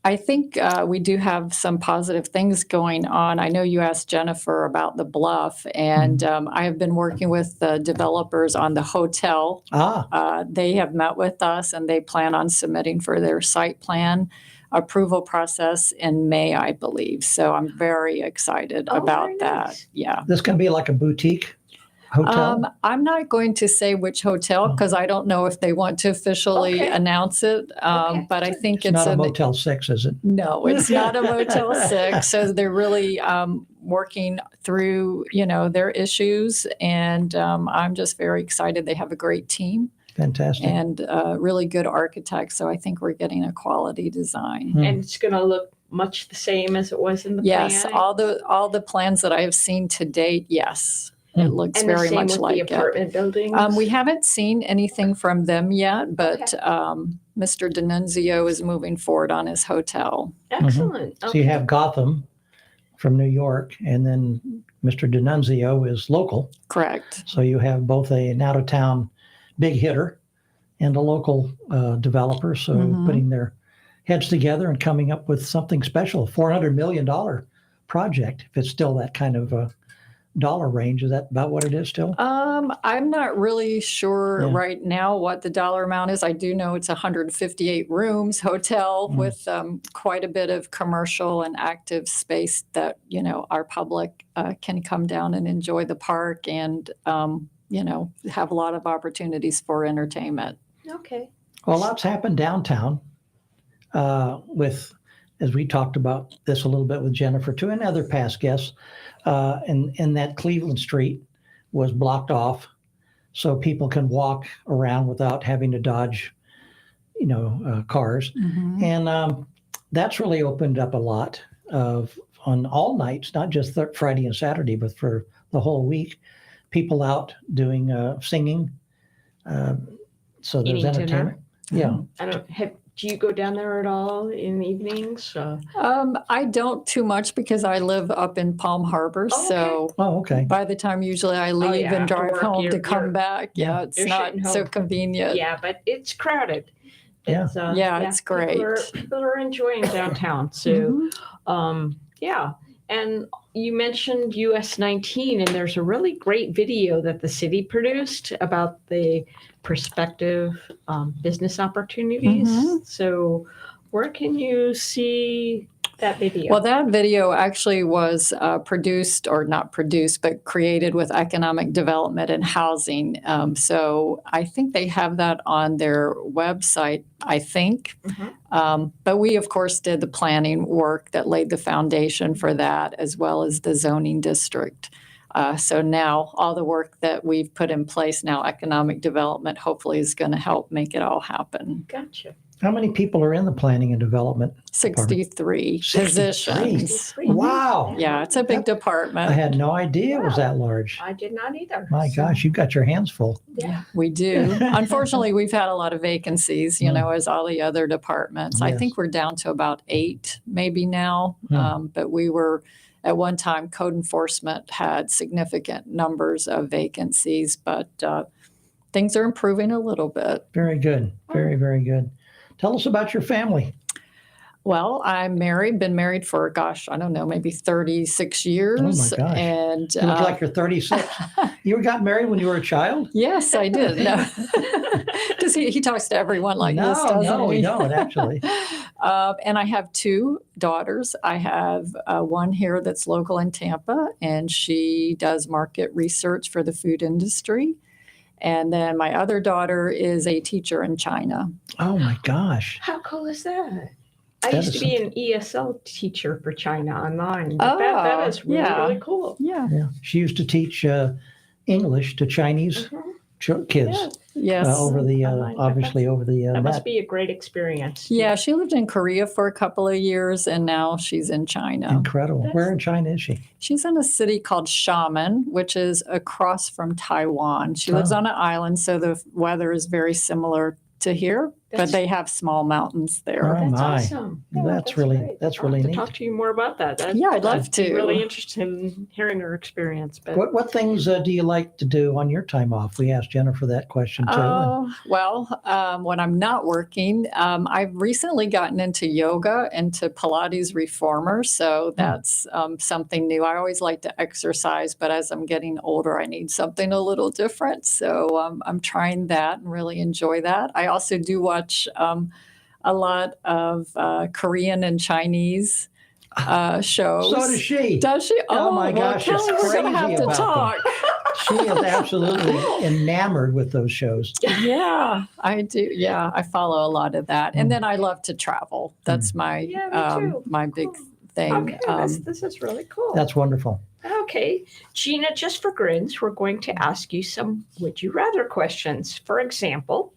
I think we do have some positive things going on. I know you asked Jennifer about the Bluff, and I have been working with the developers on the hotel. They have met with us, and they plan on submitting for their site plan approval process in May, I believe. So I'm very excited about that. Yeah. This can be like a boutique hotel? I'm not going to say which hotel because I don't know if they want to officially announce it. But I think it's not a Motel 6, is it? No, it's not a Motel 6. So they're really working through, their issues. And I'm just very excited. They have a great team. Fantastic. And really good architects. So I think we're getting a quality design. And it's going to look much the same as it was in the Yes, plan? all the plans that I have seen to date, yes. It looks very much like the apartment buildings? We haven't seen anything from them yet, but Mr. D'Annunzio is moving forward on his hotel. Excellent. So you have Gotham from New York, and then Mr. D'Annunzio is local. Correct. So you have both an out-of-town big hitter and a local developer. So putting their heads together and coming up with something special, $400 million project, if it's still that kind of dollar range. Is that about what it is still? I'm not really sure Yeah. right now what the dollar amount is. I do know it's 158 rooms hotel with quite a bit of commercial and active space that, our public can come down and enjoy the park and, have a lot of opportunities for entertainment. Okay. Well, lots happened downtown with, as we talked about this a little bit with Jennifer too, and other past guests, and that Cleveland Street was blocked off so people can walk around without having to dodge, cars. And that's really opened up a lot on all nights, not just Friday and Saturday, but for the whole week, people out doing singing. So there's Eating entertainment. dinner. Yeah. Do you go down there at all in the evenings? I don't too much because I live up in Palm Harbor. Oh, okay. So Okay. by the time usually I leave yeah, and after drive work, home to you're- come back, it's you're not shitting so home. convenient. Yeah, but it's crowded. Yeah. It's, It's great. People are enjoying downtown. So, Mhm. yeah. And you mentioned US 19, and there's a really great video that the city produced about the prospective business opportunities. Mhm. So, where can you see that video? Well, that video actually was produced, or not produced, but created with economic development and housing. So I think they have that on their website, I think. But we, of course, did the planning work that laid the foundation for that, as well as the zoning district. So now all the work that we've put in place now, economic development, hopefully is going to help make it all happen. Gotcha. How many people are in the planning and development? 63 positions. Wow. Yeah, it's a big department. I had no idea it was that large. I did not either. My gosh, you've got your hands full. Yeah. We do. Unfortunately, we've had a lot of vacancies, as all the other departments. I Yes. think we're down to about 8 maybe now. But we were, at one time, code enforcement had significant numbers of vacancies, but things are improving a little bit. Very good. Very, very good. Tell us about your family. Well, I'm married, been married for, I don't know, maybe 36 years. Oh my gosh. And You look like you're 36. You got married when you were a child? yes, I did. No. Does he talks to everyone like this, doesn't no, he? we don't actually. And I have 2 daughters. I have one here that's local in Tampa, and she does market research for the food industry. And then my other daughter is a teacher in China. Oh my gosh. How cool is that? I That used is to be an ESL teacher for China online. But that is really, yeah. really cool. Yeah. Yeah. She used to teach English to Chinese kids Yes. over the, Online. obviously over the That net. must be a great experience. Yeah, she lived in Korea for a couple of years, and now she's in China. Incredible. Where in China is she? She's in a city called Xiamen, which is across from Taiwan. She lives on an island, so the weather is very similar to here, but they have small mountains there. Oh, That's my. awesome. Yeah, That's really- great. that's I'll really have neat. to talk to you more about that. Yeah, I'd love I'd be to. really interested in hearing her experience. But What things do you like to do on your time off? We asked Jennifer that question too. Oh, well, when I'm not working, I've recently gotten into yoga, into Pilates reformer. So that's something new. I always like to exercise, but as I'm getting older, I need something a little different. So I'm trying that and really enjoy that. I also do watch a lot of Korean and Chinese shows. So does she. Does she? Oh my well, gosh, Kelly, it's we're going to have crazy to about talk. She is absolutely enamored with those shows. Yeah, I do. Yeah, I follow a lot of that, and then I love to travel. That's my me too. my big thing. okay, this is really cool. That's wonderful. Okay, Gina, just for grins, we're going to ask you some would you rather questions. For example,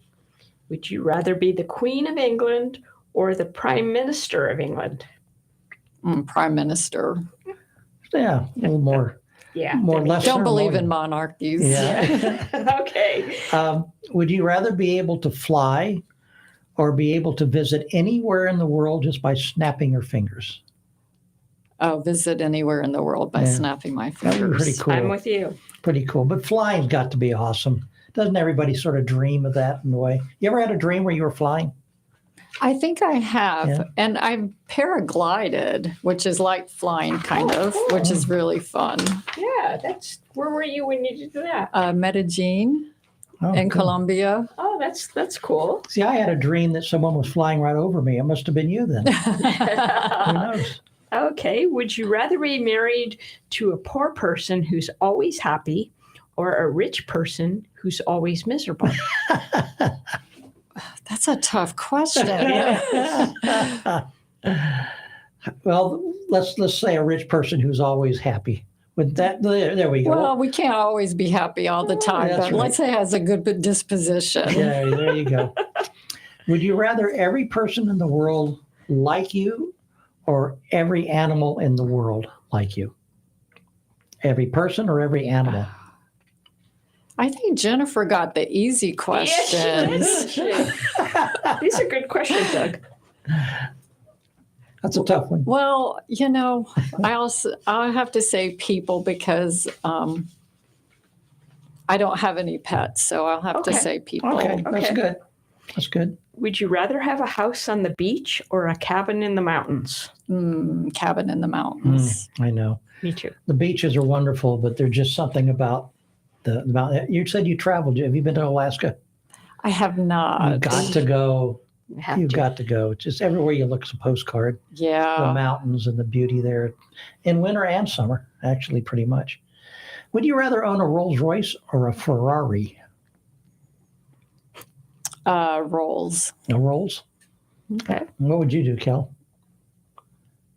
would you rather be the Queen of England or the Prime Minister of England? Prime Minister. Yeah, a little more. Yeah. More less. Don't believe in ceremonial. monarchies. Yeah. Okay. Would you rather be able to fly or be able to visit anywhere in the world just by snapping your fingers? Oh, visit anywhere in the world by Yeah. snapping my That would be fingers. pretty cool. I'm with you. Pretty cool. But flying's got to be awesome. Doesn't everybody sort of dream of that in a way? You ever had a dream where you were flying? I think I have. Yeah. And I've paraglided, which is like flying kind of, which is really fun. Yeah, where were you when you did that? Medellin in cool. Colombia. Oh, that's cool. See, I had a dream that someone was flying right over me. It must have been you then. Who knows? Okay. Would you rather be married to a poor person who's always happy or a rich person who's always miserable? That's a tough question. Well, let's say a rich person who's always happy. With that, there we go. Well, we can't always be happy all the time, That's but right. let's say has a good disposition. Yeah, there you go. Would you rather every person in the world like you or every animal in the world like you? Every person or every animal? I think Jennifer got the easy questions. These are good questions, Doug. That's a tough one. Well, I have to say people because I don't have any pets, so I'll have to say people. Okay, that's good. That's good. Would you rather have a house on the beach or a cabin in the mountains? Cabin in the mountains. I know. Me too. The beaches are wonderful, but there's just something about the mountain. You said you traveled. Have you been to Alaska? I have not. You've got to go. You've got to go. Just everywhere you look is a postcard. The Yeah. mountains and the beauty there in winter and summer, actually, pretty much. Would you rather own a Rolls Royce or a Ferrari? Rolls. A Rolls? Okay. What would you do, Kel?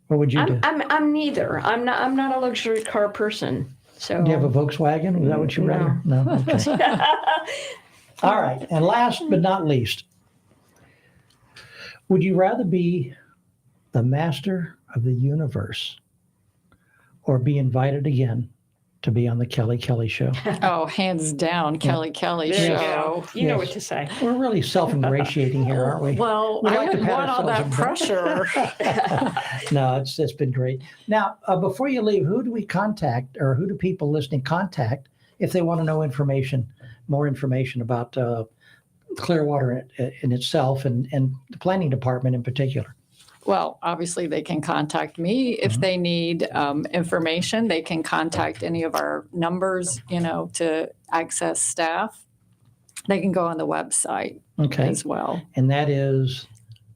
What would you do? I'm neither. I'm not a luxury car person. So Do you have a Volkswagen? Is that what you rather? No. Okay. All right. And last but not least, would you rather be the master of the universe or be invited again to be on the Kelly Kelly Show? Oh, hands down, Kelly Kelly there you show. go. You know what to say. We're really self-ingratiating here, aren't we? Well, We I like to wouldn't pat want all that ourselves on pressure. No, it's been great. Now, before you leave, who do we contact, or who do people listening contact if they want to know more information about Clearwater in itself and the planning department in particular? Well, obviously, they can contact me if they need information. They can contact any of our numbers, to access staff. They can go on the website as well. And that is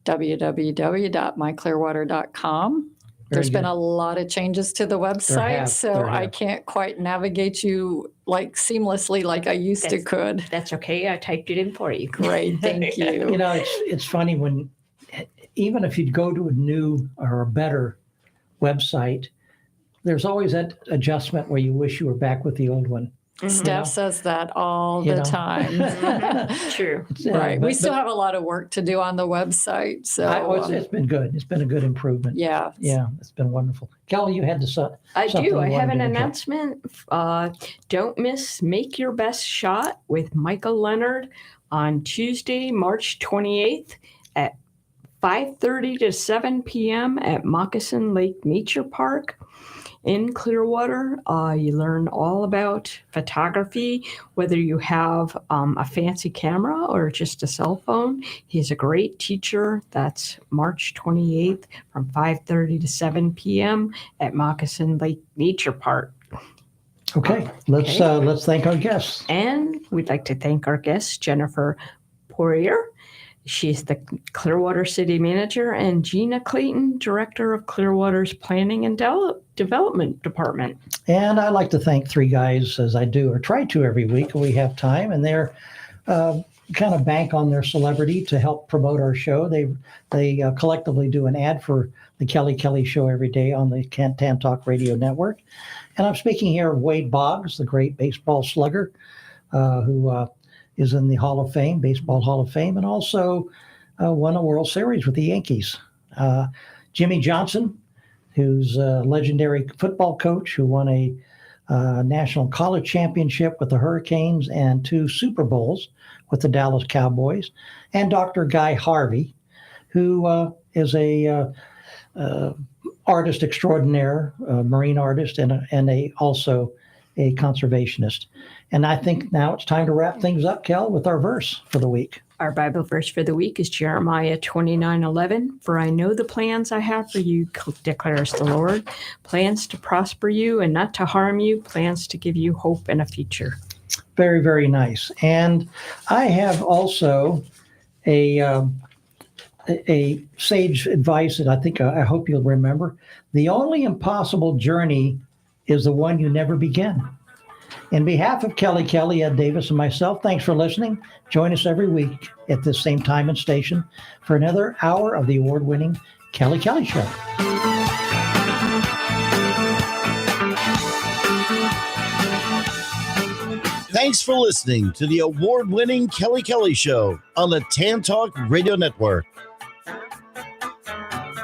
www.myclearwater.com. There's been a lot of changes to the website, so I can't quite navigate you seamlessly like I used to could. That's okay. I typed it in for you. Great, thank you. It's funny when, even if you'd go to a new or a better website, there's always that adjustment where you wish you were back with the old one. Steph says that all the time. True. Right. We still have a lot of work to do on the website. So it's been good. It's been a good improvement. Yeah. Yeah, it's been wonderful. Kelly, you had to I do. I have an announcement. Don't miss Make Your Best Shot with Michael Leonard on Tuesday, March 28th at 5:30 to 7 p.m. at Moccasin Lake Nature Park in Clearwater. You learn all about photography, whether you have a fancy camera or just a cell phone. He's a great teacher. That's March 28th from 5:30 to 7 p.m. at Moccasin Lake Nature Park. Okay, let's thank our guests. And we'd like to thank our guest, Jennifer Poirier. She's the Clearwater City Manager, and Gina Clayton, Director of Clearwater's Planning and Development Department. And I'd like to thank three guys, as I do or try to every week when we have time, and they're kind of bank on their celebrity to help promote our show. They collectively do an ad for the Kelly Kelly Show every day on the Tan Talk Radio Network. And I'm speaking here of Wade Boggs, the great baseball slugger, who is in the Hall of Fame, Baseball Hall of Fame, and also won a World Series with the Yankees. Jimmy Johnson, who's a legendary football coach who won a national college championship with the Hurricanes and 2 Super Bowls with the Dallas Cowboys. And Dr. Guy Harvey, who is a artist extraordinaire, marine artist, and also a conservationist. And I think now it's time to wrap things up, Kel, with our verse for the week. Our Bible verse for the week is Jeremiah 29:11. For I know the plans I have for you, declares the Lord. Plans to prosper you and not to harm you. Plans to give you hope and a future. Very, very nice. And I have also a sage advice that I hope you'll remember. The only impossible journey is the one you never begin. In behalf of Kelly, Ed Davis, and myself, thanks for listening. Join us every week at this same time and station for another hour of the award-winning Kelly Show. Thanks for listening to the award-winning Kelly Show on the Tan Talk Radio Network.